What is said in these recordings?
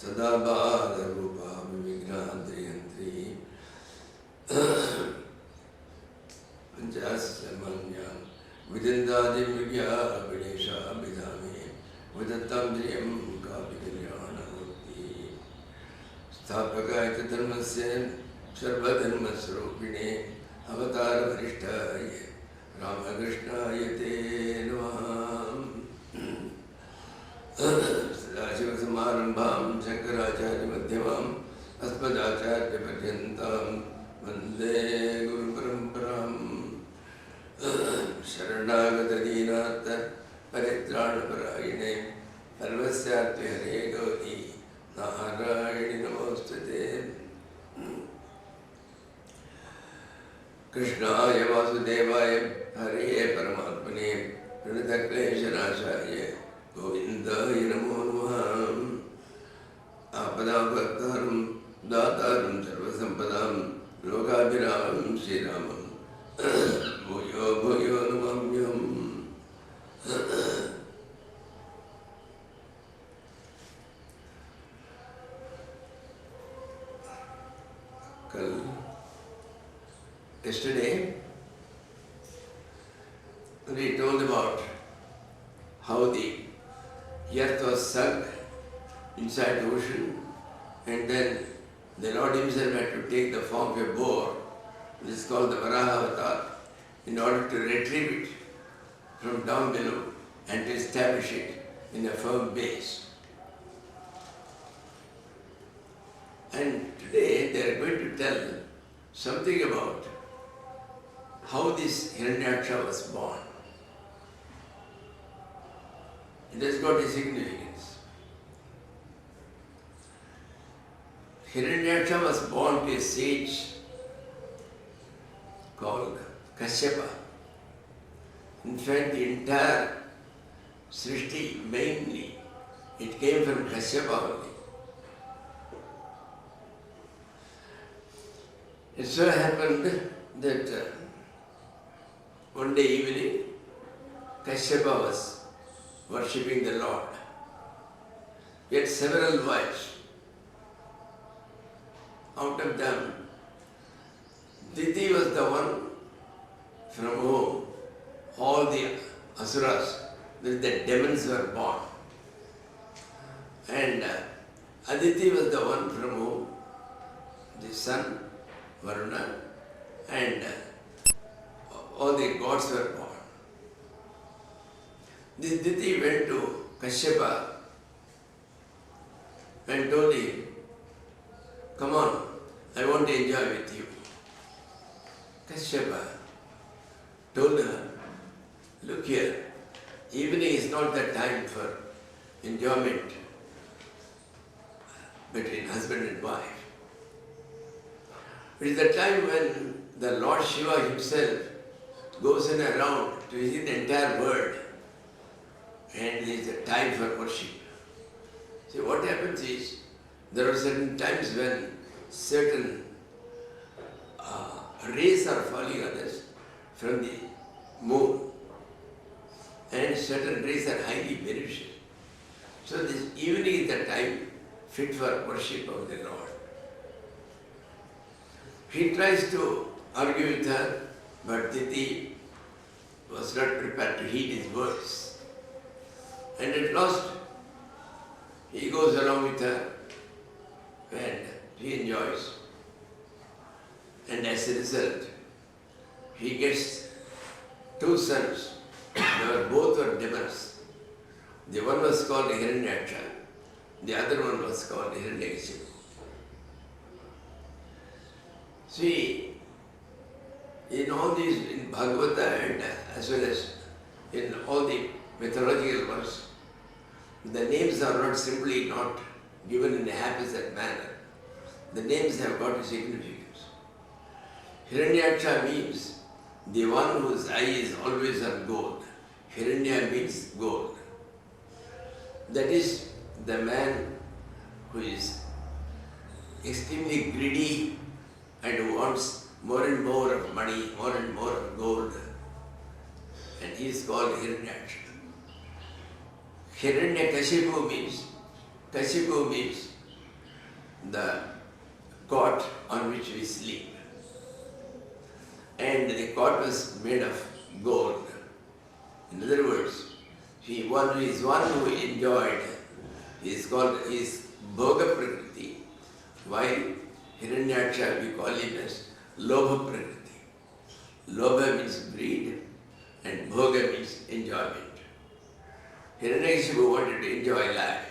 Sadabhada Rupa Vivignadriyantri Panchasamanyam Vidindadi Vigya Abhinesha Abhidhami Vidattam Jayam Kapilopadesa Mukti Sthapakaita Dharmasya Sarvadharmasrupine Avatar Varishthaya Ramakrishna Te Namaha Sadashiva Samarambham Shankaracharya Madhyamam Asmadacharya Paryantam Vande Guru Paramparam Sharanagata Dinata Paritrana Parayane Sarvasyatvi Hare Gauri Narayani Namostate Krishnaya Vasudevaya Hare Paramatmane Pranatakleshanashaya Govindaya Namo Namaha Apadabhaktaram Dataram Sarvasampadam Lokabhiram Sri Ramam Bhuyo Bhuyo Namamyam Yesterday we told about how the earth was sunk inside the ocean, and then the Lord Himself had to take the form of a boar, which is called the Varaha Avatar, in order to retrieve it from down below and to establish it in a firm base. And today they are going to tell something about how this Hiranyaksha was born. It has got a significance. Hiranyaksha was born to a sage called Kashyapa. In fact, the entire Srishti, mainly, it came from Kashyapa only. It so happened that one day evening, Kashyapa was worshipping the Lord. He had several wives. Out of them, Diti was the one from whom all the asuras, the demons were born. And Aditi was the one from whom the sun, Varuna, and all the gods were born. This Diti went to Kashyapa and told him, "Come on, I want to enjoy with you." Kashyapa told her, "Look here, evening is not the time for enjoyment between husband and wife. It is the time when the Lord Shiva himself goes in around to visit the entire world, and it is a time for worship." See, what happens is, there are certain times when certain rays are falling on us from the moon, and certain rays are highly beneficial. So this evening is the time fit for worship of the Lord. He tries to argue with her, but Diti was not prepared to heed his words. And at last, he goes along with her and he enjoys. And as a result, he gets two sons. Both were demons. The one was called Hiranyaksha, the other one was called Hiranyakashipu. See, in all these, in Bhagavata and as well as in all the mythological works, the names are not simply not given in a haphazard manner. The names have got a significance. Hiranyaksha means the one whose eye is always on gold. Hiranya means gold. That is the man who is extremely greedy and who wants more and more of money, more and more of gold. And he is called Hiranyaksha. Hiranyakashipu means the cot on which we sleep. And the cot was made of gold. In other words, he is one who enjoyed, he is Bhoga Prakriti, while Hiranyaksha we call him as Lobha Prakriti. Lobha means greed and Bhoga means enjoyment. Hiranyakashipu wanted to enjoy life.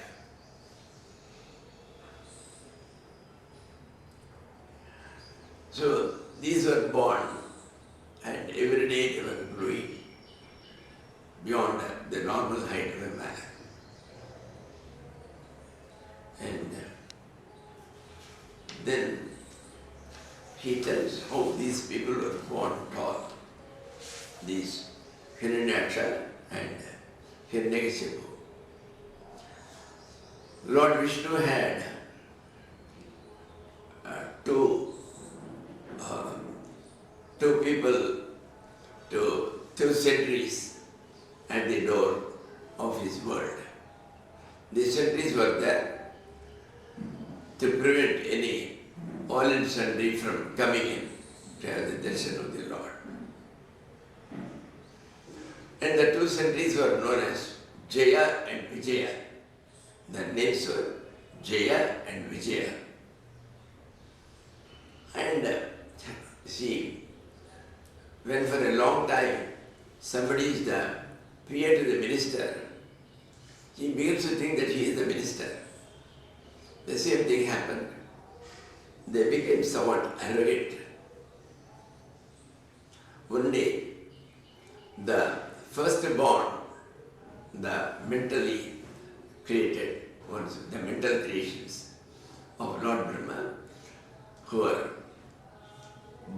So these were born, and every day they were growing beyond the normal height of a man. And then he tells how these people were born tall, these Hiranyaksha and Hiranyakashipu. Lord Vishnu had two people, two sentries at the door of his world. The sentries were there to prevent any all and sundry from coming in to have the darshan of the Lord. And the two sentries were known as Jaya and Vijaya. Their names were Jaya and Vijaya. And see, when for a long time somebody is the peer to the minister, he begins to think that he is the minister. The same thing happened. They became somewhat arrogant. One day, the firstborn, the mentally created ones, the mental creations of Lord Brahma, who were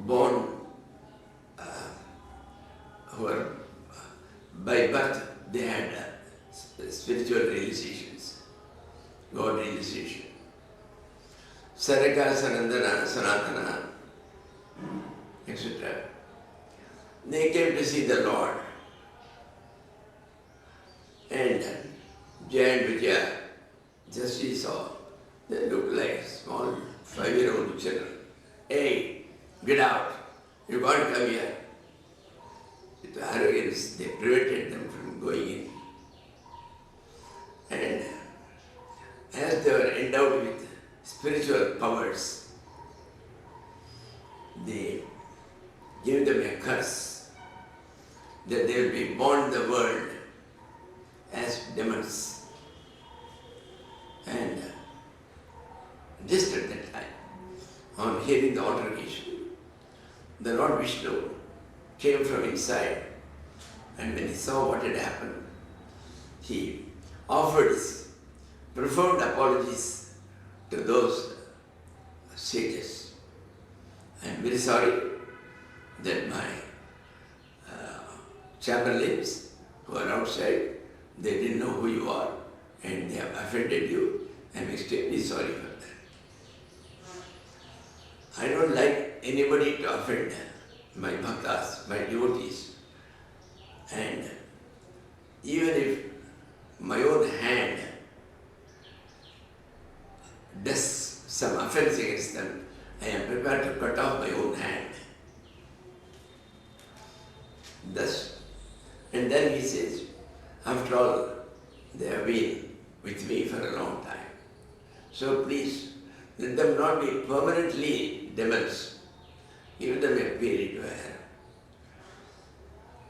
born, by birth, they had spiritual realizations, God realization. Saraka, Sanandana, Sanatana, etc. They came to see the Lord. And Jaya and Vijaya, just he saw, they looked like small 5-year-old children. Hey, get out, you can't come here. With arrogance, they prevented them from going in. And as they were endowed with spiritual powers, they gave them a curse that they will be born in the world as demons. And just at that time, on hearing the altercation, the Lord Vishnu came from inside, and when he saw what had happened, he offered his profound apologies to those sages. I am very sorry that my chamberlains who are outside, they didn't know who you are and they have offended you. I am extremely sorry for that. I don't like anybody to offend my bhaktas, my devotees. And even if my own hand does some offense against them, I am prepared to cut off my own hand. Thus, and then he says, after all, they have been with me for a long time. So please, let them not be permanently demons. Give them a period where.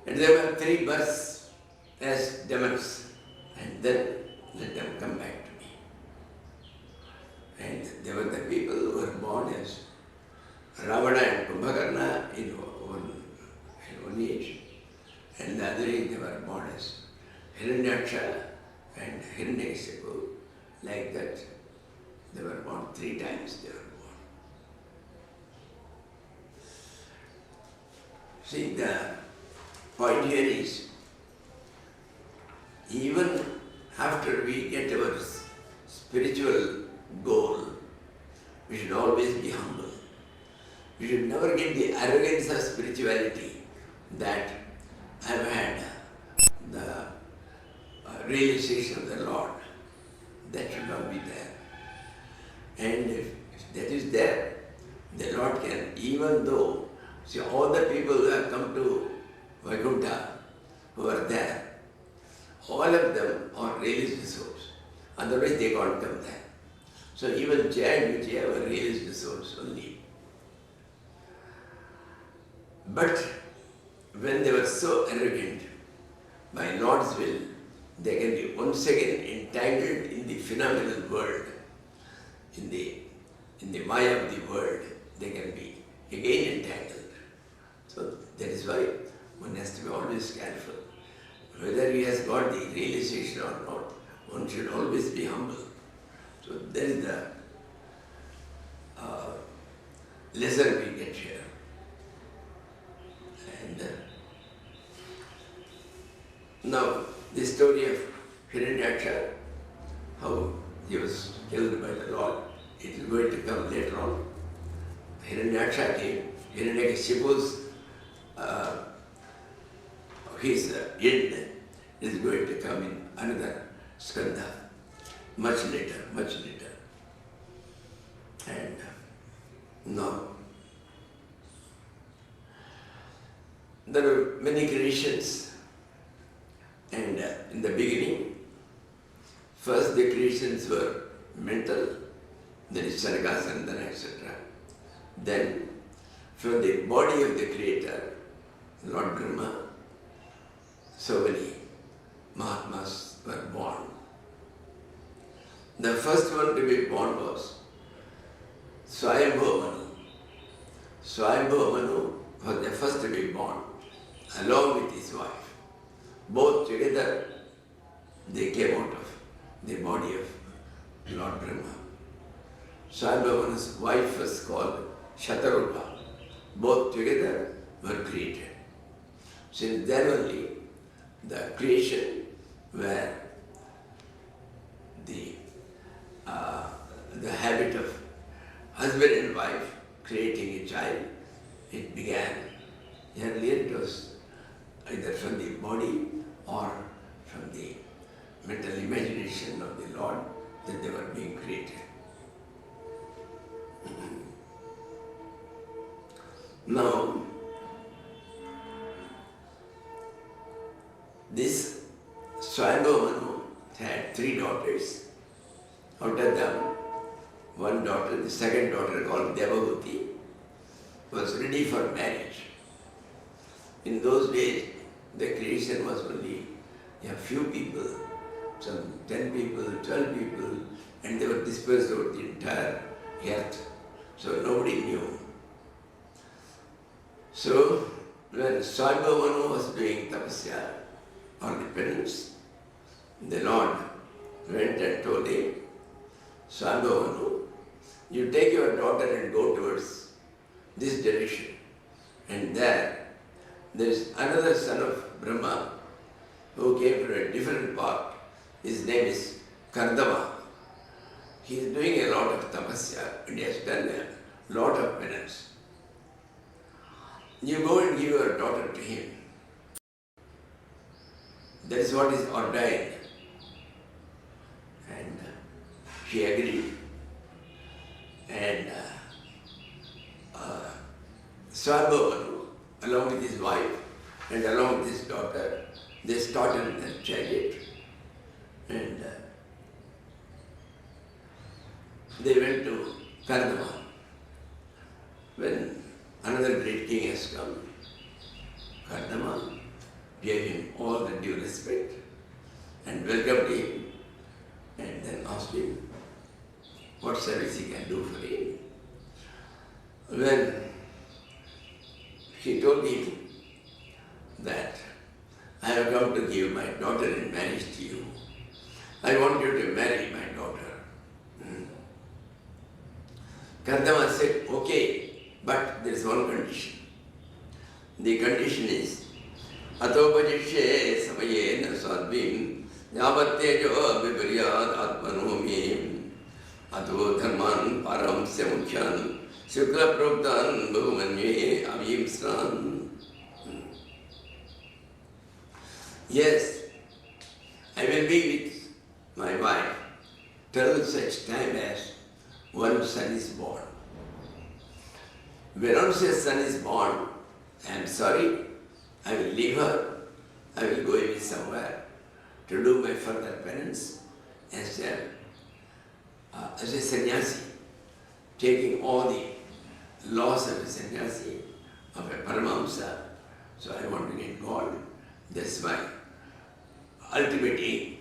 And there were 3 births as demons, and then let them come back to me. And there were the people who were born as Ravana and Kumbhakarna in one age, and the other age they were born as Hiranyaksha and Hiranyakashipu. Like that, they were born 3 times they were born. See, the point here is, even after we get our spiritual goal, we should always be humble. We should never get the arrogance of spirituality that I have had the realization of the Lord. That should not be there. And if that is there, the Lord can, even though, see, all the people who have come to Vaikuntha, who are there, all of them are realized souls. Otherwise they can't come there. So even Jaya and Vijaya were realized souls only. But when they were so arrogant, by Lord's will, they can be once again entangled in the phenomenal world, in the Maya of the world, they can be again entangled. So that is why one has to be always careful. Whether he has got the realization or not, one should always be humble. So that is the lesson we get here. And now the story of Hiranyaksha, how he was killed by the Lord, it is going to come later on. Hiranyaksha came, Hiranyakashipu's his end is going to come in another skandha, much later. And now, there are many creations, and in the beginning, first the creations were mental, then Sargasandana, etc. Then, from the body of the Creator, Lord Brahma, so many Mahatmas were born. The first one to be born was Swayambhu Manu. Swayambhu Manu was the first to be born, along with his wife. Both together, they came out of the body of Lord Brahma. Swayambhu Manu's wife was called Shatarupa. Both together were created. Since then only, the creation where the habit of husband and wife creating a child, it began. Earlier it was either from the body or from the mental imagination of the Lord that they were being created. Now, this Swayambhu Manu had 3 daughters. Out of them, one daughter, the second daughter called Devahuti, was ready for marriage. In those days, the creation was only a few people, some 10 people, 12 people, and they were dispersed over the entire earth. So nobody knew. So, when Swayambhu Manu was doing tapasya, or the penance, the Lord went and told him, Swayambhu Manu, you take your daughter and go towards this direction. And there is another son of Brahma who came from a different path. His name is Kardama. He is doing a lot of tapasya and he has done a lot of penance. You go and give your daughter to him. That is what is ordained. And she agreed. And Swayambhu Manu, along with his wife and along with his daughter, they started their chariot and they went to Kardama. When another great king has come, Kardama gave him all the due respect and welcomed him and then asked him what service he can do for him. When he told him that I have come to give my daughter in marriage to you, I want you to marry my daughter. Kardama said, okay, but there is one condition. The condition is, Atopajishe samayena sadvim yavattejo viparyad atmanomim ato dharman paramacharya mukhyan shukla prabdhan bhuvamanye avimsran. Yes, I will be with my wife till such time as one son is born. When once a son is born, I am sorry, I will leave her, I will go away somewhere to do my further penance as a sannyasi, taking all the laws of a sannyasi, of a Paramahamsa. So I want to get God. That's my ultimate aim.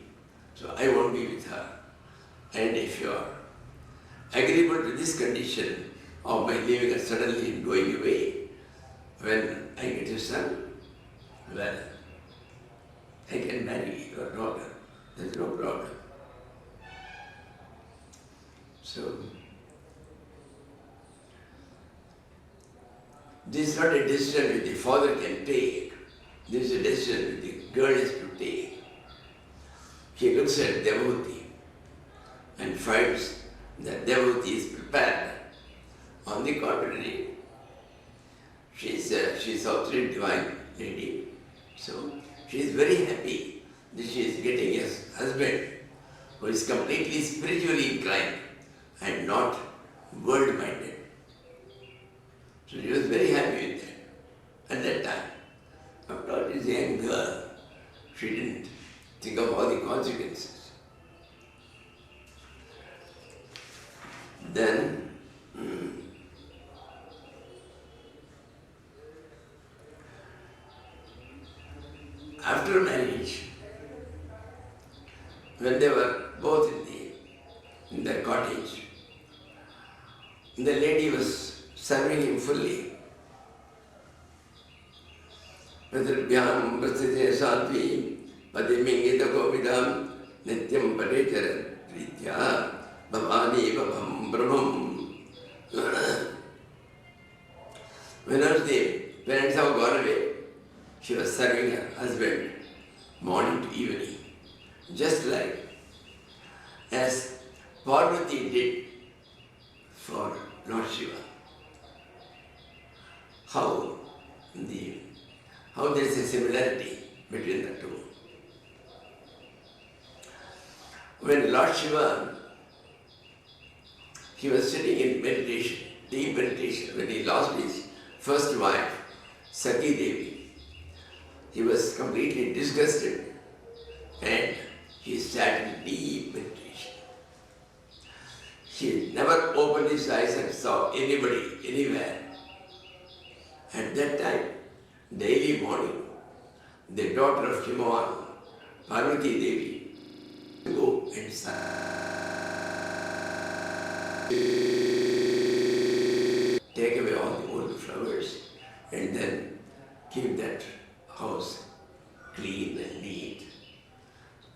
So I won't be with her. And if you are agreeable to this condition of my leaving her suddenly and going away, when I get a son, well, I can marry your daughter. There's no problem. So, this is not a decision which the father can take. This is a decision which the girl is to take. He looks at Devahuti and finds that Devahuti is prepared. On the contrary, she's also a divine lady. So she is very happy that she is getting a husband who is completely spiritually inclined and not world-minded. So she was very happy with that at that time. After all, this young girl, she didn't think of all the consequences. Then, after marriage, when they were both in their cottage, the lady was serving him fully. Vedrubhyam prasthite sadvi padimingita govidam nityam parechara pritya bhavani bhavam brahmam. Whenever the parents have gone away, she was serving her husband morning to evening, just like as Parvati did for Lord Shiva. How there is a similarity between the two. When Lord Shiva, he was sitting in meditation, deep meditation, when he lost his first wife, Sati Devi, he was completely disgusted and he sat in deep meditation. He never opened his eyes and saw anybody, anywhere. At that time, daily morning, the daughter of Himalayas, Parvati Devi, go and take away all the old flowers and then keep that house clean and neat.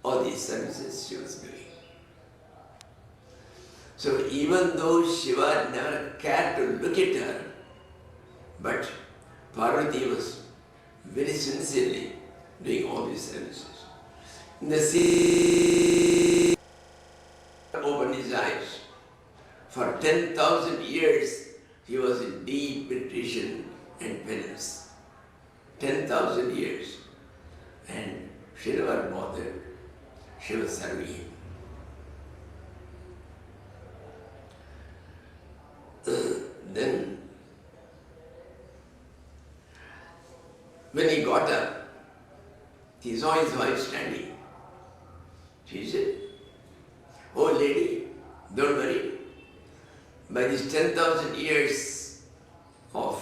All these services she was doing. So even though Shiva never cared to look at her, but Parvati was very sincerely doing all these services. In the sea, opened his eyes. For 10,000 years, he was in deep meditation and penance. 10,000 years. And she never bothered. She was serving him. Then, when he got up, he saw his wife standing. She said, "Oh lady, don't worry. By these 10,000 years of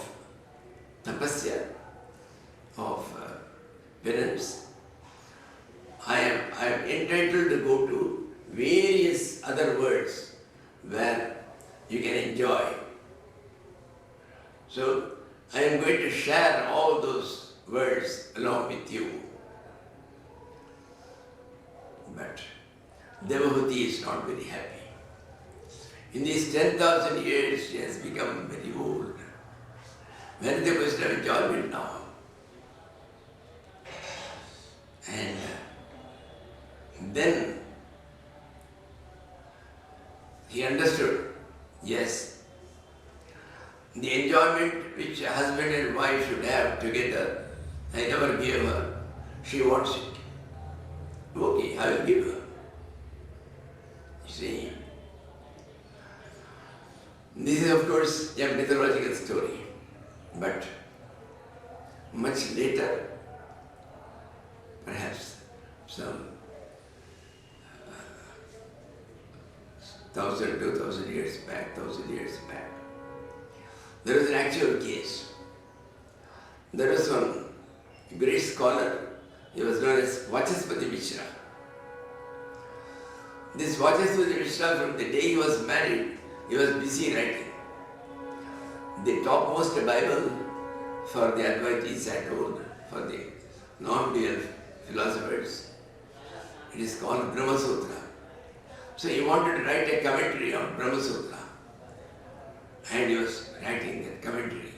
tapasya, of penance, I am entitled to go to various other worlds where you can enjoy. So I am going to share all those words along with you." But Devahuti is not very happy. In these 10,000 years, she has become very old. Where is the question of enjoyment now? And then he understood, yes, the enjoyment which a husband and wife should have together, I never gave her. She wants it. Okay, I will give her. You see, This is of course a mythological story, but much later, perhaps some 1,000, 2,000 years back, there was an actual case. There was one great scholar, he was known as Vachaspati Mishra. This Vachaspati Mishra, from the day he was married, he was busy writing. The topmost Bible for the Advaitis, I told, for the non-dual philosophers, it is called Brahma Sutra. So he wanted to write a commentary on Brahma Sutra. And he was writing that commentary.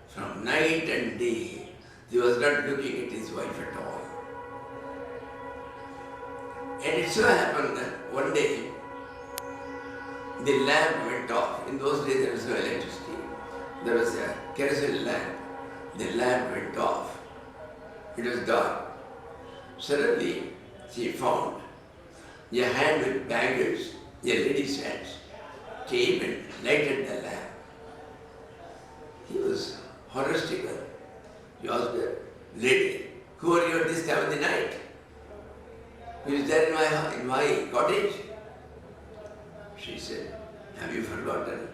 From night and day, he was not looking at his wife at all. And it so happened that one day, the lamp went off. In those days there was no electricity. There was a kerosene lamp. The lamp went off. It was dark. Suddenly, she found a hand with bangles, a lady's hands, came and lighted the lamp. He was horror-stricken. He asked the lady, "Who are you at this time of the night? Who is there in my cottage?" She said, "Have you forgotten?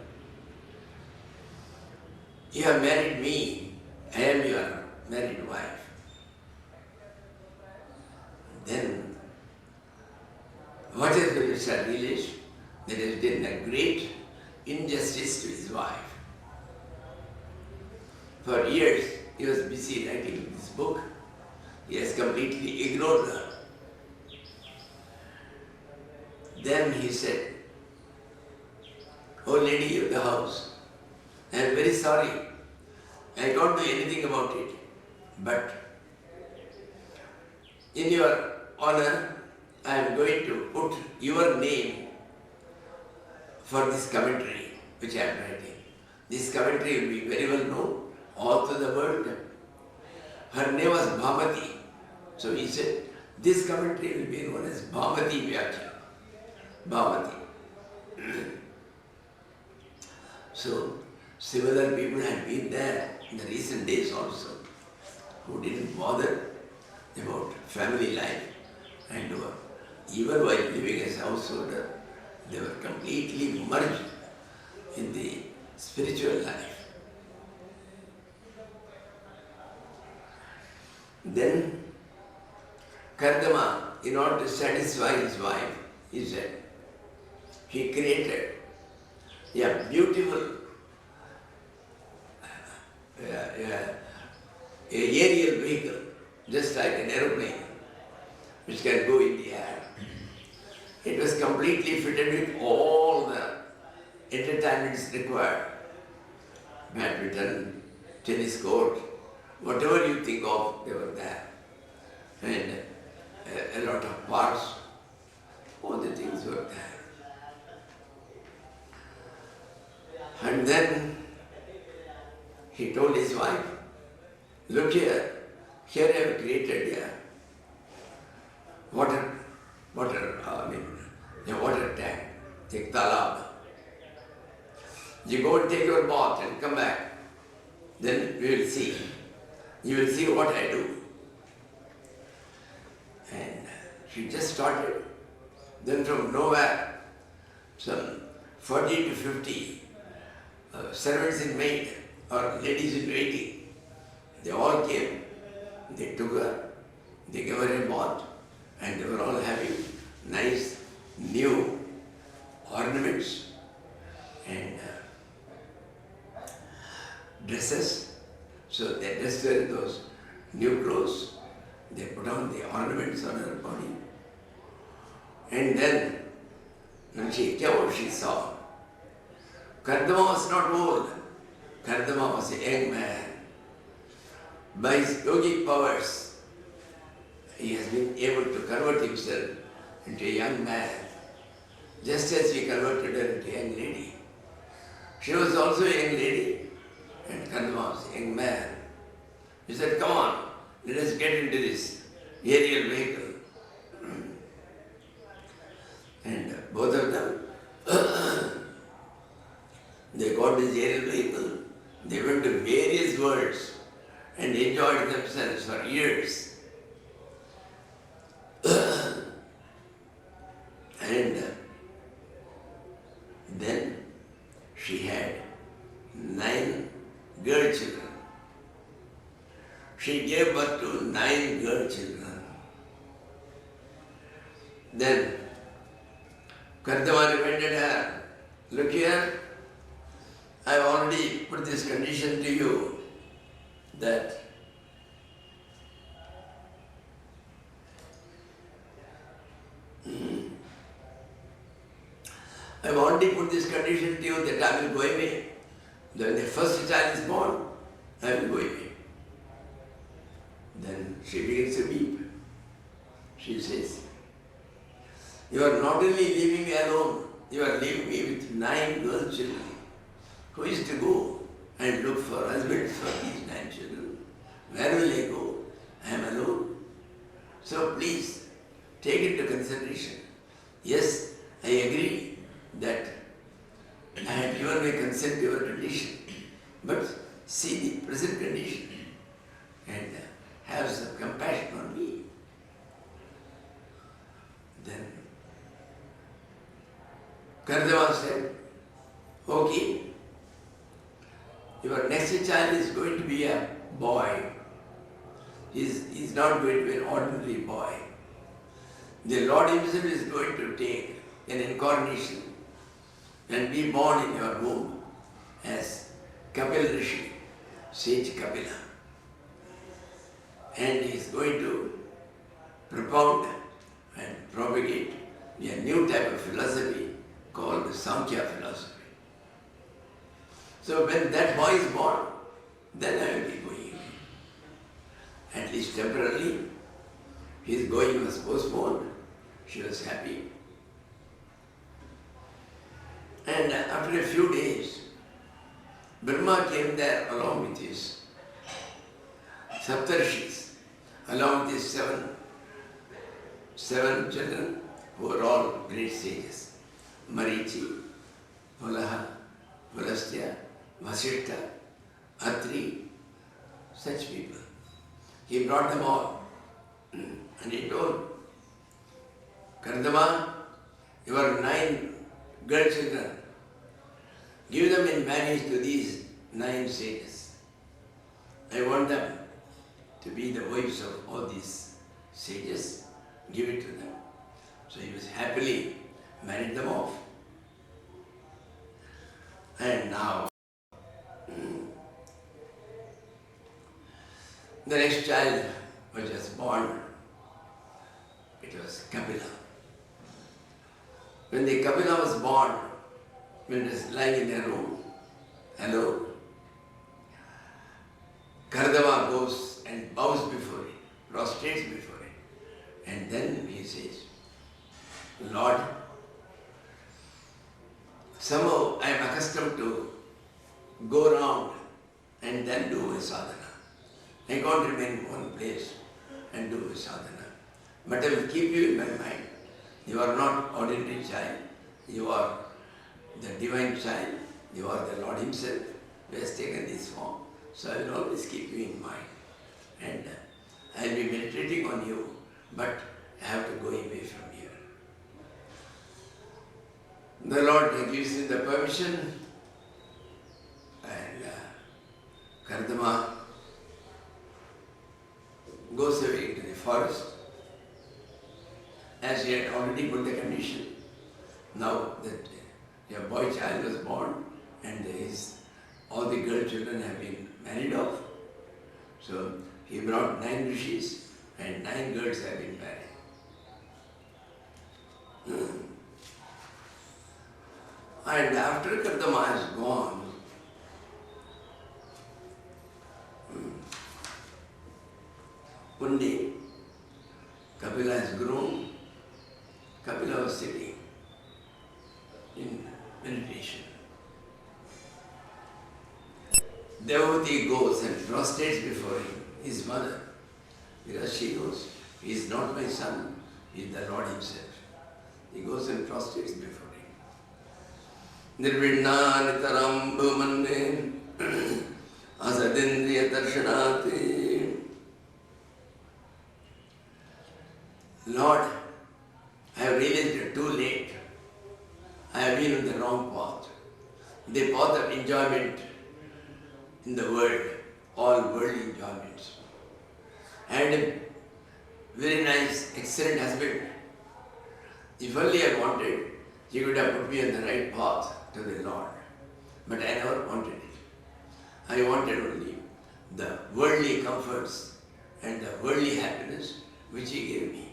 You have married me. I am your married wife." Then, what has been realized that he has done a great injustice to his wife. For years, he was busy writing this book. He has completely ignored her. Then he said, "Oh lady of the house, I am very sorry. I can't do anything about it. But in your honor, I am going to put your name for this commentary which I am writing. This commentary will be very well known all through the world." Her name was Bhamati. So he said, this commentary will be known as Bhamati Vyakya. Bhamati. So, similar people had been there in the recent days also, who didn't bother about family life and were, even while living as householder, they were completely merged in the spiritual life. Then Kardama, in order to satisfy his wife, he said, he created a beautiful aerial vehicle, just like an aeroplane, which can go in the air. It was completely fitted with all the entertainments required. Badminton, tennis court, whatever you think of, they were there. And a lot of parks, all the things were there. And then he told his wife, "Look here I have created a water tank, take talab. You go and take your bath and come back. Then we will see. You will see what I do." And she just started. Then from nowhere, some 40 to 50 servants in maid or ladies in waiting, they all came. They took her, they gave her a bath, and they were all having nice new ornaments and dresses. So they dressed her in those new clothes. They put on the ornaments on her body. And then, when she came out, she saw Kardama was not old. Kardama was a young man. By his yogic powers, he has been able to convert himself into a young man, just as he converted her into a young lady. She was also a young lady, and Kardama was a young man. He said, "Come on, let us get into this aerial vehicle." And both of them, They got this aerial vehicle, they went to various worlds and enjoyed themselves for years. And then she had 9 girl children. She gave birth to 9 girl children. Then Kardama reminded her, look here, I have already put this condition to you that I have already put this condition to you that I will go away. When the first child is born, I will go away. Then she begins to weep. She says, you are not only leaving me alone, you are leaving me with 9 girl children. Who is to go and look for husbands for these 9 children? Where will I go? I am alone. So please, take into consideration. Yes, I agree that I had given my consent to your condition, but see the present condition and have some compassion on me. Then Kardama said, okay, your next child is going to be a boy. He's not going to be an ordinary boy. The Lord Himself is going to take an incarnation and be born in your womb as Kapil Rishi, Sage Kapila. And he is going to propound and propagate a new type of philosophy called the Sankhya philosophy. So when that boy is born, then I will be going. At least temporarily, his going was postponed. She was happy. And after a few days, Brahma came there along with his Saptarshis, along with his seven children who were all great sages. Marichi, Pulaha, Pulastya, Vasishta, Atri, such people. He brought them all and he told, Kardama, your 9 girl children, give them in marriage to these 9 sages. I want them to be the wives of all these sages. Give it to them. So he was happily married them off. And now, the next child was just born. It was Kapila. When the Kapila was born, when it was lying in their room, alone, Kardama goes and bows before it, prostrates before it. And then he says, Lord, somehow I am accustomed to go around and then do my sadhana. I can't remain in one place and do my sadhana. But I will keep you in my mind. You are not ordinary child. You are the divine child. You are the Lord Himself who has taken this form. So I will always keep you in mind. And I will be meditating on you, but I have to go away from here. The Lord gives him the permission, and Kardama goes away into the forest, as he had already put the condition. Now that your boy child was born, and all the girl children have been married off. So he brought 9 rishis and 9 girls have been married. And after Kardama is gone, one day Kapila has grown. Kapila was sitting in meditation. Devahuti goes and prostrates before him, his mother, because she knows he is not my son, he is the Lord Himself. He goes and prostrates before him. Nirvinnanitaram bhumanne asadindriya darshanati. Lord, I have realized it too late. I have been on the wrong path. The path of enjoyment in the world, all worldly enjoyments. I had a very nice, excellent husband. If only I wanted, he would have put me on the right path to the Lord. But I never wanted it. I wanted only the worldly comforts and the worldly happiness which he gave me.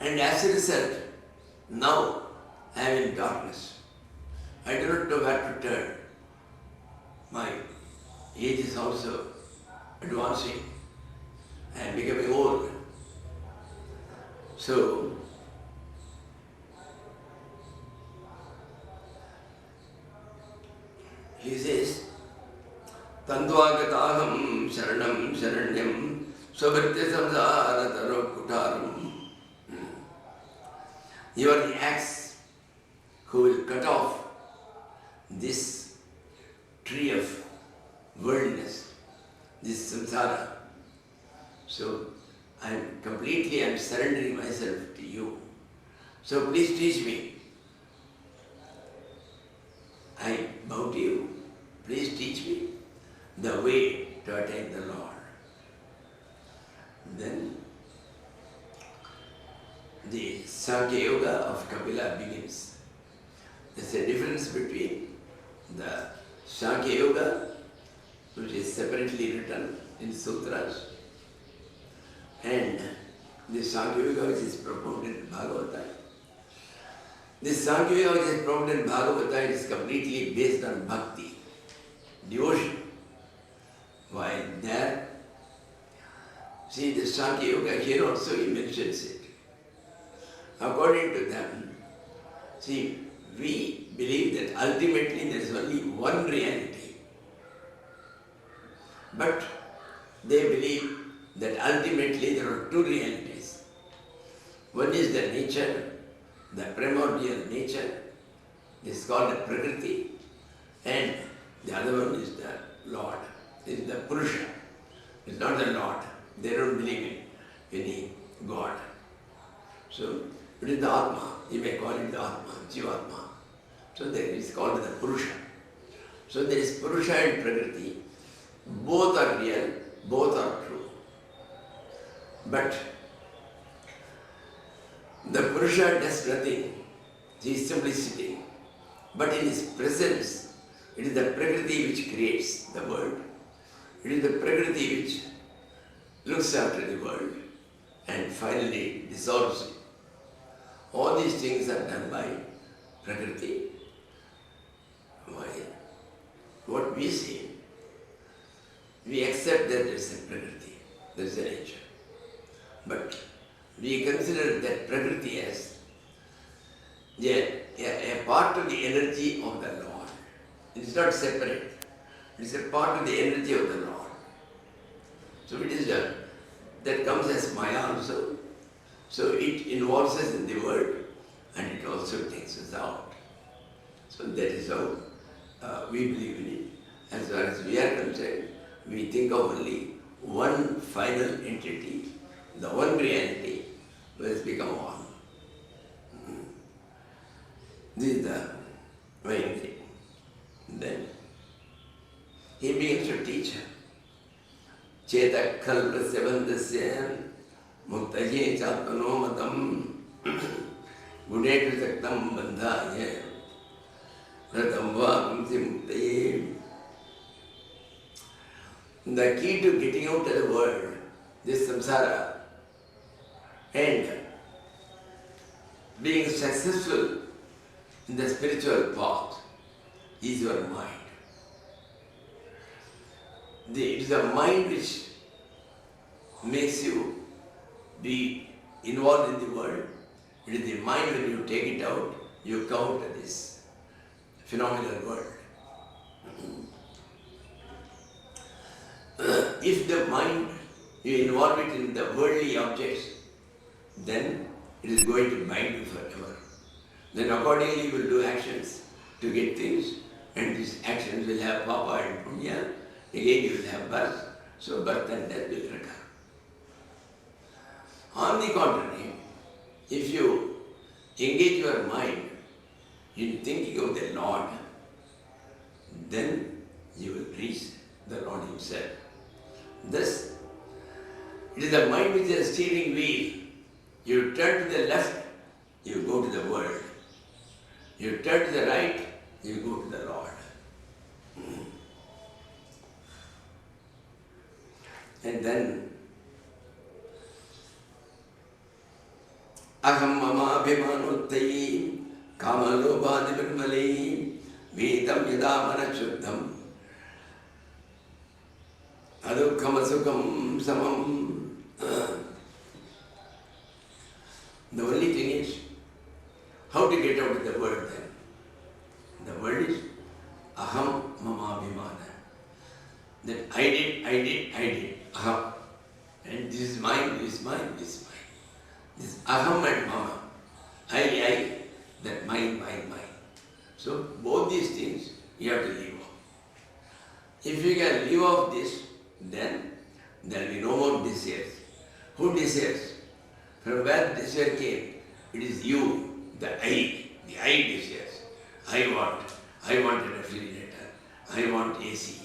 And as a result, now I am in darkness. I do not know where to turn. My age is also advancing. I am becoming old. So, he says, Tandvagataham sharanam sharanyam svabhritya samsara taro kutaram. You are the axe who will cut off this tree of worldliness, this samsara. So I am surrendering myself to you. So please teach me. I bow to you. Please teach me the way to attain the Lord. Then the Sankhya Yoga of Kapila begins. There's a difference between the Sankhya Yoga, which is separately written in sutras, and the Sankhya Yoga which is propounded in Bhagavatam. This Sankhya Yoga which is propounded in Bhagavatam is completely based on Bhakti, devotion. While there, see the Sankhya Yoga, here also he mentions it. According to them, see, we believe that ultimately there is only one reality. But they believe that ultimately there are two realities. One is the nature, the primordial nature, this is called the Prakriti, and the other one is the Lord, is the Purusha. It's not the Lord. They don't believe in any God. So, it is the Atma. You may call it the Atma, Jivatma. So there is called the Purusha. So there is Purusha and Prakriti. Both are real, both are true. But the Purusha does nothing. He is simply sitting. But in his presence, it is the Prakriti which creates the world. It is the Prakriti which looks after the world and finally dissolves it. All these things are done by Prakriti. Why? What we see, we accept that there is a Prakriti, there is a nature. But we consider that Prakriti as a part of the energy of the Lord. It is not separate. It is a part of the energy of the Lord. So it is done. That comes as Maya also. So it involves us in the world and it also takes us out. So that is how we believe in it. As far as we are concerned, we think of only one final entity, the one reality, which has become one. This is the main thing. Then he begins to teach her. Cheta kalprasya bandasya muktaye chatmano matam gunetu saktam bandhaya ratam vamsi muktaye. The key to getting out of the world, this samsara, and being successful in the spiritual path is your mind. It is the mind which makes you be involved in the world. It is the mind when you take it out, you come to this phenomenal world. If the mind, you involve it in the worldly objects, then it is going to bind you forever. then accordingly you will do actions to get things, and these actions will have papa and punya. Again you will have birth, so birth and death will recur. On the contrary, if you engage your mind in thinking of the Lord, then you will reach the Lord Himself. Thus, it is the mind which is a steering wheel. You turn to the left, you go to the world. You turn to the right, you go to the Lord. And then, aham mama abhimanuttai kamalobhadi birmali vedam yadamana chuddham adukham asukam samam. The only thing is, how to get out of the world then? The word is aham mama abhimana. That I did, aham. And this is mine, this is mine, this is mine. This aham and mama. I, that mine. So both these things you have to leave off. If you can leave off this, then there will be no more desires. Who desires? From where desire came? It is you, the I desires. I want a refrigerator. I want AC.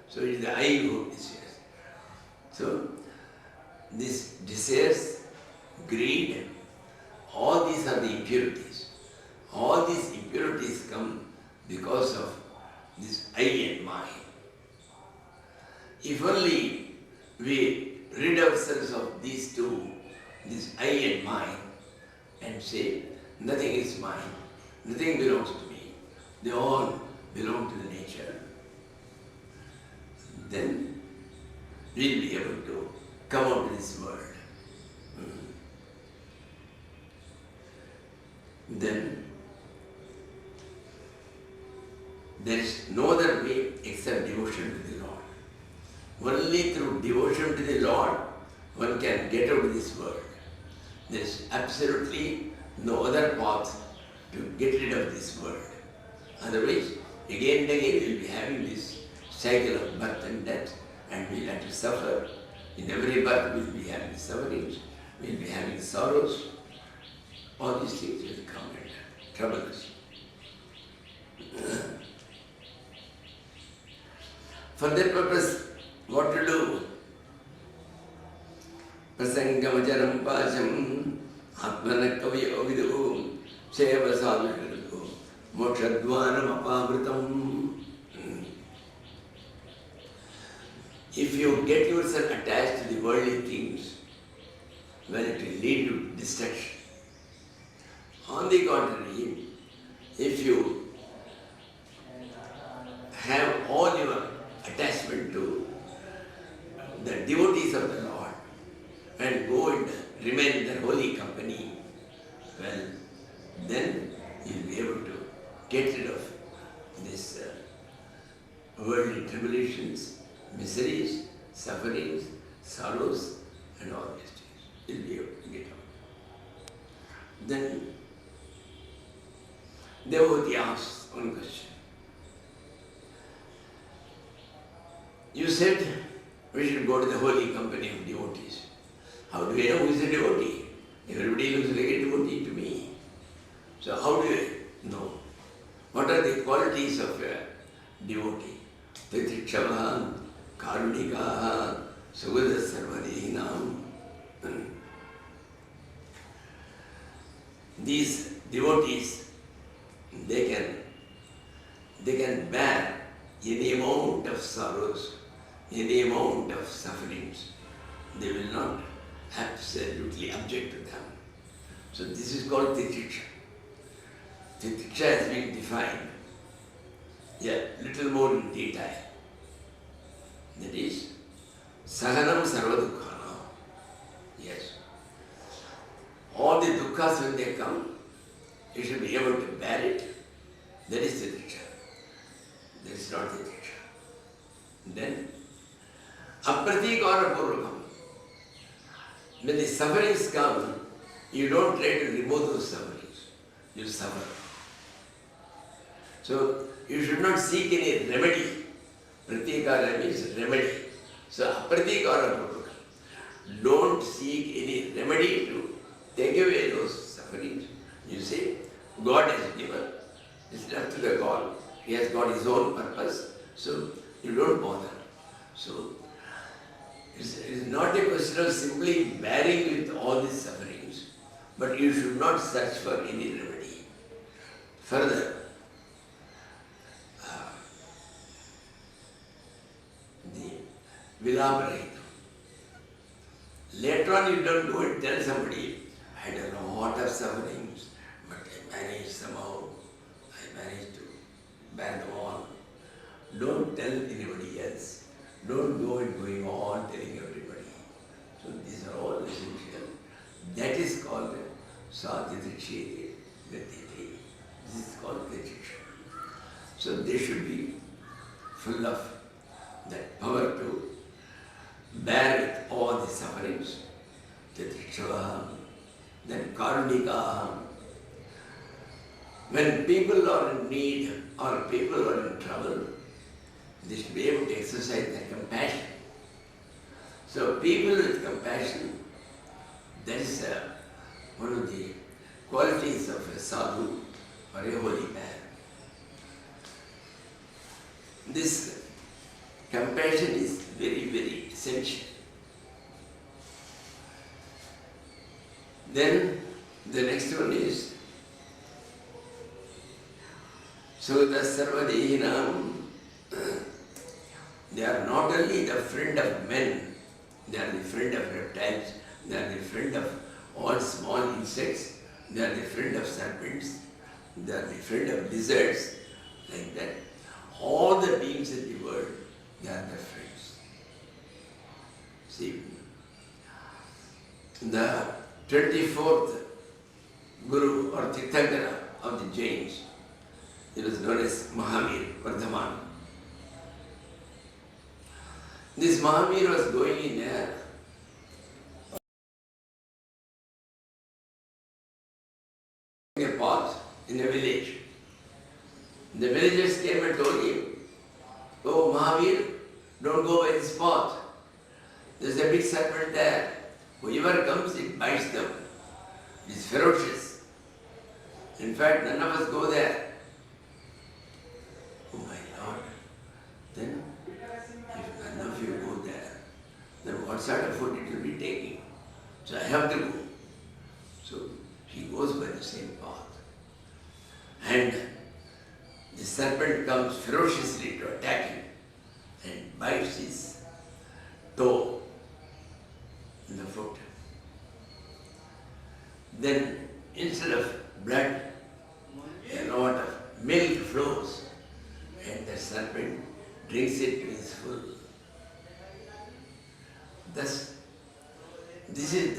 So it is the I who desires. So this desires, greed, all these are the impurities. All these impurities come because of this I and mine. If only we rid ourselves of these two, this I and mine, and say, nothing is mine, nothing belongs to me, they all belong to the nature, then we'll be able to come out of this world. Then there is no other way except devotion to the Lord. Only through devotion to the Lord one can get out of this world. There is absolutely no other path to get rid of this world. Otherwise, again and again we will be having this cycle of birth and death, and we will have to suffer. In every birth we will be having sufferings, we will be having sorrows. All these things will come and trouble us. For that purpose, what to do? Prasangamajaram pacham atmana kaviyo vidu seva sadhu mokshadvaram apamritam. If you get yourself attached to the worldly things, well, it will lead to destruction. On the contrary, if you have all your attachment to the devotees of the Lord and go and remain in their holy company, well, then you will be able to get rid of this worldly tribulations, miseries, sufferings, sorrows, and all these things. You will be able to get out. Then Devahuti asks one question. You said we should go to the holy company of devotees. How do I know who is a devotee? Everybody looks like a devotee to me. So how do I know? What are the qualities of a devotee? Titiksha, Karunika, Sugada Sarvadehinam. These devotees, they can bear any amount of sorrows, any amount of sufferings. They will not absolutely object to them. So this is called Titiksha. Titiksha has been defined little more in detail. That is, Sahanam Sarvadukhanam. Yes. All the dukkhas when they come, you should be able to bear it. That is Titiksha. That is not Titiksha. Then, Apratikara Purvakam. When the sufferings come, you don't try to remove those sufferings. you suffer. So you should not seek any remedy. Pratikara means remedy. So apratikara purvaka. Don't seek any remedy to take away those sufferings. You say, God has given. It's left to the God. He has got his own purpose. So you don't bother. So it's not a question of simply bearing with all these sufferings, but you should not search for any remedy. Further, the Vilaparahita. Later on you don't go and tell somebody, I had a lot of sufferings, but I managed somehow, I managed to bear them all. Don't tell anybody else. Don't go and going on telling everybody. So these are all essential. That is called Sadhyatiksha Gatiti. This is called Titiksha. So they should be full of that power to bear with all the sufferings. Titiksha, then Karunika. When people are in need or people are in trouble, they should be able to exercise their compassion. So people with compassion, that is one of the qualities of a sadhu or a holy man. This compassion is very, very essential. Then the next one is Sudha Sarvadehinam. They are not only the friend of men, they are the friend of reptiles, they are the friend of all small insects, they are the friend of serpents, they are the friend of lizards, like that. All the beings in the world, they are their friends. See, the 24th Guru or Tirthankara of the Jains, he was known as Mahavir Vardhaman. This Mahavir was going in a path in a village. The villagers came and told him, "Oh Mahavir, don't go by this path. There's a big serpent there. Whoever comes, it bites them. It is ferocious. In fact, none of us go there." Oh my Lord. Then if none of you go there, then what sort of food it will be taking? So I have to go. So he goes by the same path. And the serpent comes ferociously to attack him and bites his toe in the foot. Then instead of blood, a lot of milk flows and the serpent drinks it to his full. Thus, this is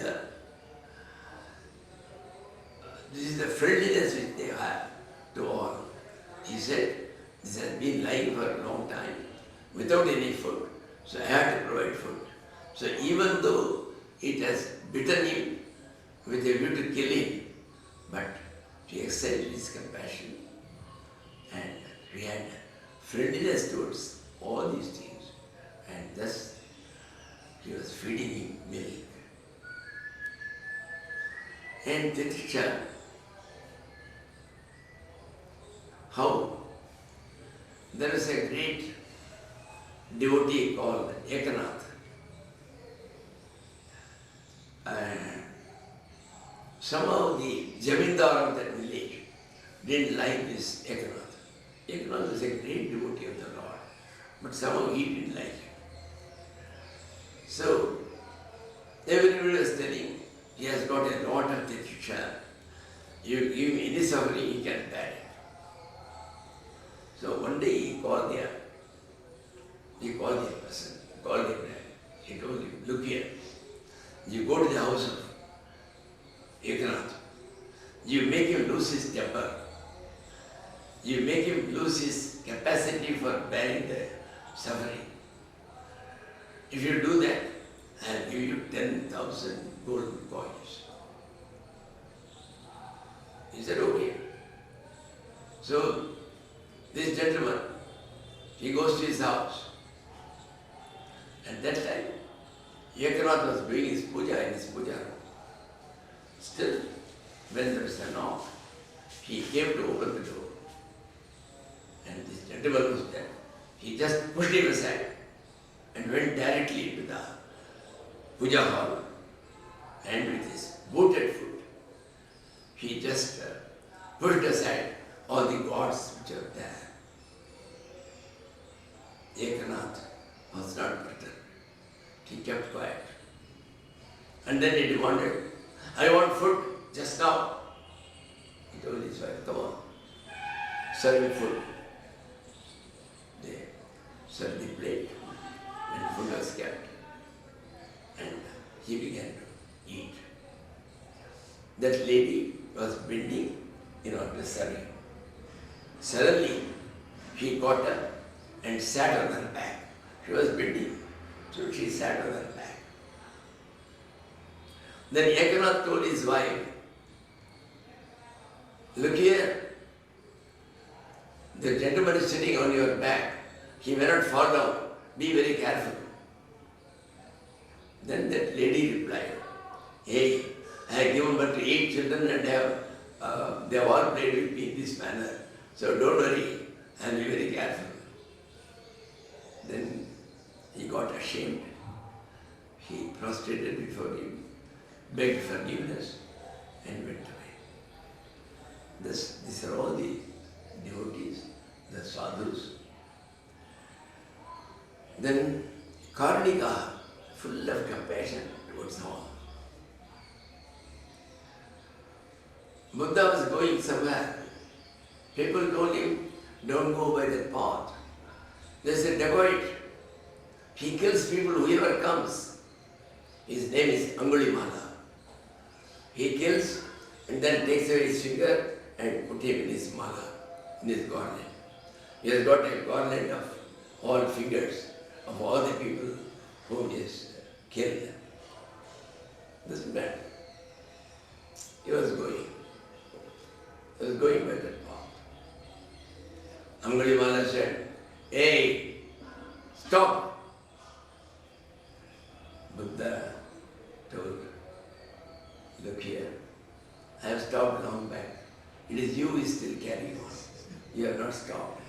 the friendliness which they have to all. He said, this has been lying for a long time without any food, so I have to provide food. So even though it has bitten him with a view to kill him, but he exercised his compassion and he had friendliness towards all these things, and thus he was feeding him milk. And Titiksha, how? There is a great devotee called Ekanath. And somehow the Jamindar of that village didn't like this Ekanath. Ekanath is a great devotee of the Lord, but somehow he didn't like it. So everybody was telling, he has got a lot of Titiksha. You give him any suffering, he can bear it. So one day he called the person, called him, he told him, look here, you go to the house of Ekanath, you make him lose his temper, you make him lose his capacity for bearing the suffering. If you do that, I'll give you 10,000 golden coins. He said, okay. So, this gentleman, he goes to his house. At that time, Ekanath was doing his puja in his puja room. Still, when there was a knock, he came to open the door. And this gentleman was there. He just pushed him aside and went directly into the puja hall. And with his booted foot, he just pushed aside all the gods which were there. Ekanath was not perturbed. He kept quiet. And then he demanded, I want food just now. He told his wife, come on, serve me food. They served the plate and food was kept. And he began to eat. That lady was bending in order to serve him. Suddenly, he got up and sat on her back. She was bending, so she sat on her back. Then Ekanath told his wife, look here, the gentleman is sitting on your back. He may not fall down. Be very careful. Then that lady replied, hey, I have given birth to 8 children and they have all played with me in this manner. So don't worry, I will be very careful. Then he got ashamed. He prostrated before him, begged forgiveness, and went away. These are all the devotees, the sadhus. Then Karnika, full of compassion towards all. Buddha was going somewhere. People told him, don't go by that path. There's a dacoit. He kills people whoever comes. His name is Angulimala. He kills and then takes away his finger and put him in his mala, in his garland. He has got a garland of all fingers of all the people whom he has killed. This man, he was going by that path. Angulimala said, hey, stop. Buddha told, look here, I have stopped long back. It is you who is still carrying on. You have not stopped.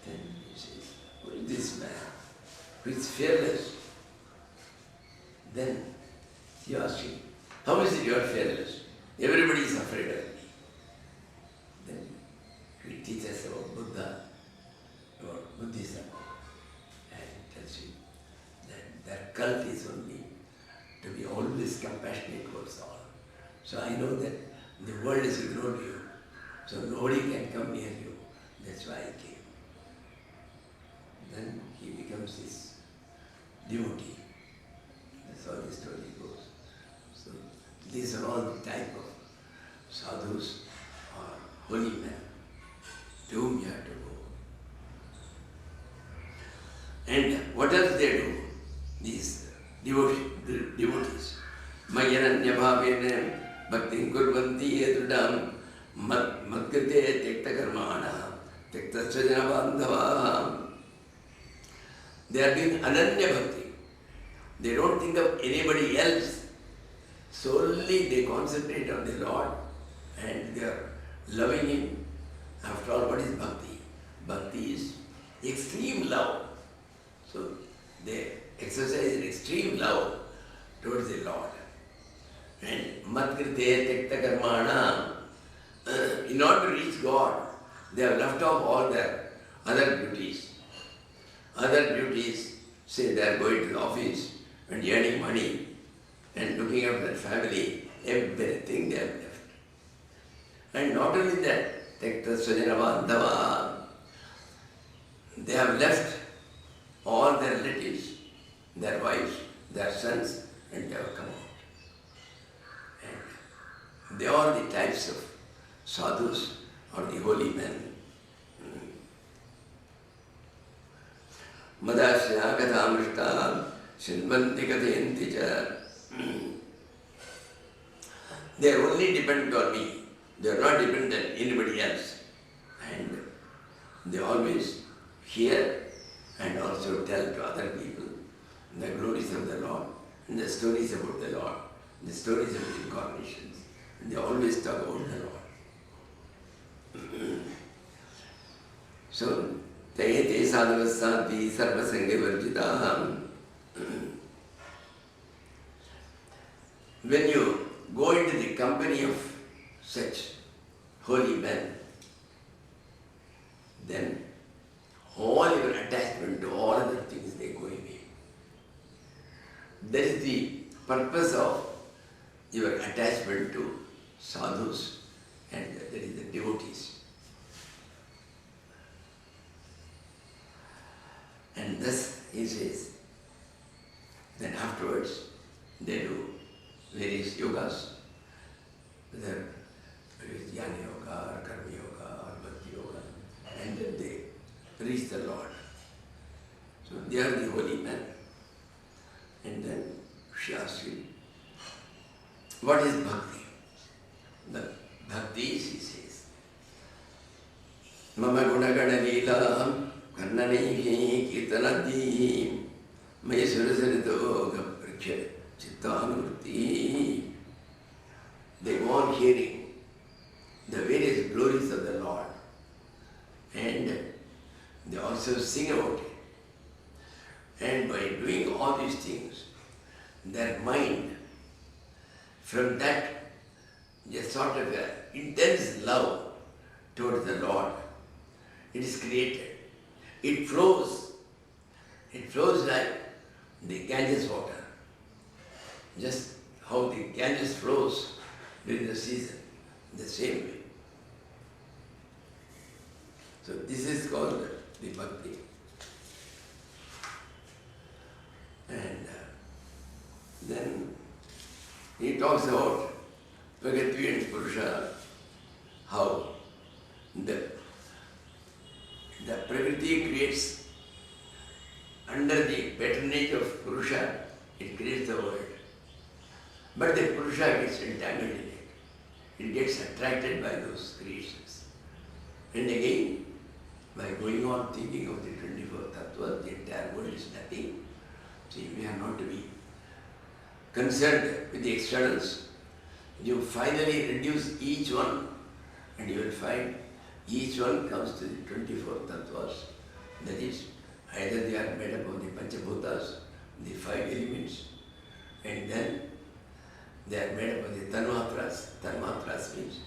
Then he says, who is this man who is fearless? Then he asked him, how is it you are fearless? Everybody is afraid of me. Then he teaches about Buddha, about Buddhism, and tells him that their cult is only to be always compassionate towards all. So I know that the world has ignored you, so nobody can come near you. That's why I came. Then he becomes his devotee. That's how the story goes. So these are all the type of sadhus or holy men to whom you have to go. And what else they do? These devotees. Mayananya bhavena bhakti kurvanti yedudam madkrite tekta karmana tekta svajana bandhava. They are doing ananya bhakti. They don't think of anybody else. Solely they concentrate on the Lord and they are loving Him. After all, what is bhakti? Bhakti is extreme love. So they exercise an extreme love towards the Lord. And matkrite tekta karmana, in order to reach God, they have left off all their other duties. Other duties, say they are going to the office and earning money and looking after their family, everything they have left. And not only that, tekta svajana bandhava, they have left all their relatives, their wives, their sons, and they have come out. And they are the types of sadhus or the holy men. Madasya kathamrishta shinvanti kathayanti cha. They are only dependent on me. They are not dependent on anybody else. And they always hear and also tell to other people the glories of the Lord, and the stories about the Lord, the stories of the incarnations. And they always talk about the Lord. So, Tayate sadhavasanti sarvasanga varjitaham. When you go into the company of such holy men, then all your attachment to all other things, they go away. That is the purpose of your attachment to sadhus, and that is the devotees. And thus he says, then afterwards they do various yogas, whether it is jnana yoga or karma yoga or bhakti yoga, and then they reach the Lord. So they are the holy men. And then she asks him, what is bhakti? The bhakti is, he says, mama gunagana leela karnanaihi kirtanadhi maya surasarito gapraksha chittanurti. They go on hearing the various glories of the Lord, and they also sing about it. And by doing all these things, their mind, from that, just sort of an intense love towards the Lord, it is created. It flows. It flows like the Ganges water. Just how the Ganges flows during the season, the same way. So this is called the Bhakti. And then he talks about Bhagavatam and Purusha, how the Prakriti creates, under the patronage of Purusha, it creates the world. But the Purusha gets entangled in it. It gets attracted by those creations. And again, by going on thinking of the 24 Tattvas, the entire world is nothing. See, we are not to be concerned with the externals. You finally reduce each one, and you will find each one comes to the 24 Tattvas. That is, either they are made up of the Panchabhutas, the 5 elements, and then they are made up of the Tanmatras. Tanmatras means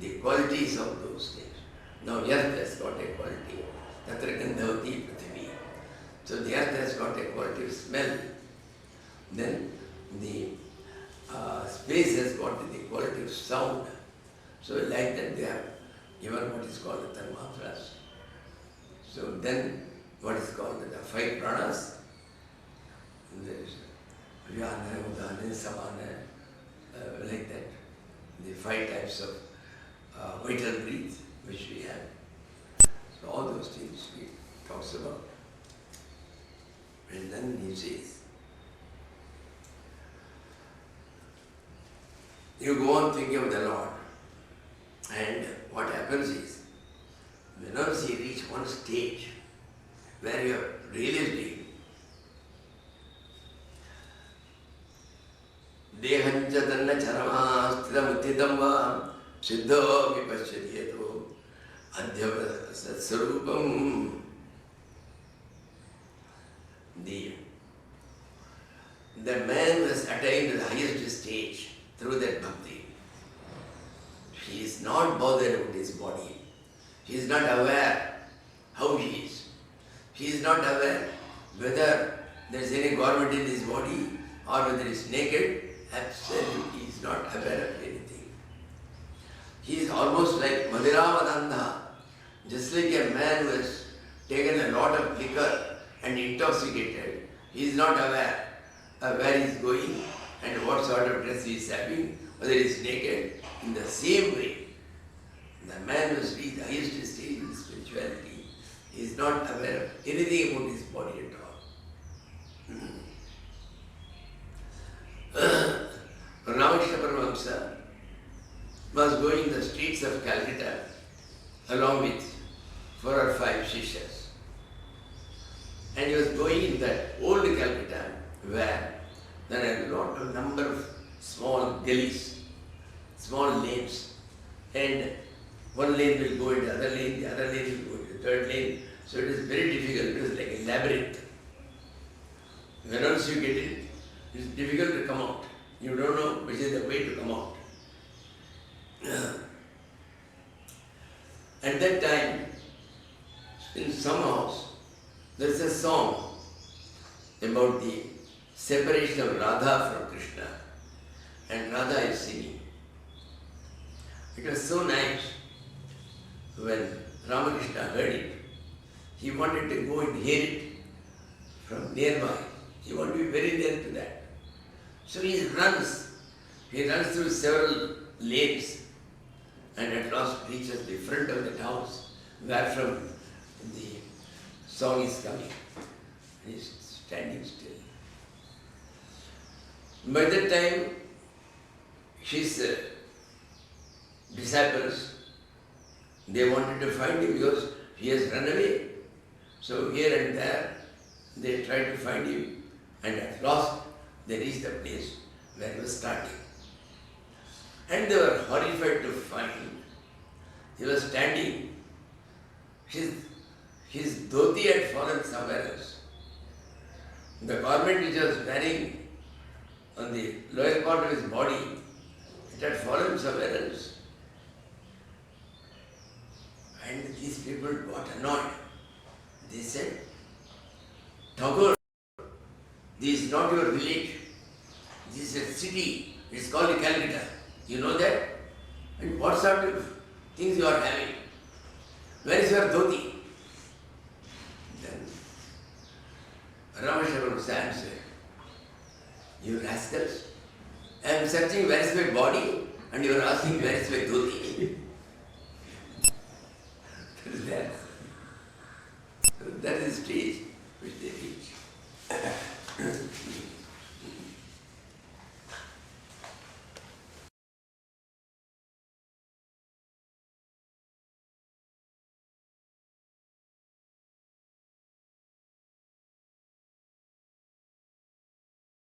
the qualities of those things. Now, earth has got a quality. Tatra Devahuti Prithvi. So the earth has got a quality of smell. Then the space has got the quality of sound. So like that they have given what is called the Tanmatras. So then what is called the 5 pranas. There is Vyana, Udana, Samana, like that. The 5 types of vital breath which we have. So all those things he talks about. And then he says, you go on thinking of the Lord, and what happens is, whenever you reach one stage where you are really dehanchatanna charama sthitamuthitam va siddho vipasyayeto adhyava satsarupam. The man who has attained the highest stage through that bhakti, he is not bothered about his body. He is not aware how he is. He is not aware whether there is any garment in his body or whether he is naked. Absolutely, he is not aware of anything. He is almost like Madhiramadanda, just like a man who has taken a lot of liquor and intoxicated. He is not aware of where he is going and what sort of dress he is having, whether he is naked. In the same way, the man who has reached the highest stage in spirituality, he is not aware of anything about his body at all. Ramakshana Paramahamsa, was going in the streets of Calcutta along with 4 or 5 shishas. And he was going in that old Calcutta where there are a number of small gullies, small lanes, and one lane will go into the other lane, the other lane will go into the third lane. So it is very difficult. It is like a labyrinth. When once you get it, it is difficult to come out. You don't know which is the way to come out. At that time, in some house, there is a song about the separation of Radha from Krishna, and Radha is singing. It was so nice. When Ramakrishna heard it, he wanted to go and hear it from nearby. He wanted to be very near to that. So he runs through several lanes and at last reaches the front of the house where from the song is coming. He is standing still. By that time, his disciples, they wanted to find him because he has run away. So here and there, they tried to find him, and at last they reached the place where he was starting. And they were horrified to find he was standing. His dhoti had fallen somewhere else. The garment which he was wearing on the lower part of his body, it had fallen somewhere else. And these people got annoyed. They said, Tagore, this is not your village. This is a city. It's called Calcutta. You know that? And what sort of things you are having? Where is your dhoti? Then Ramasharam answered, you rascals, I am searching where is my body and you are asking where is my dhoti. That is the stage which they reach.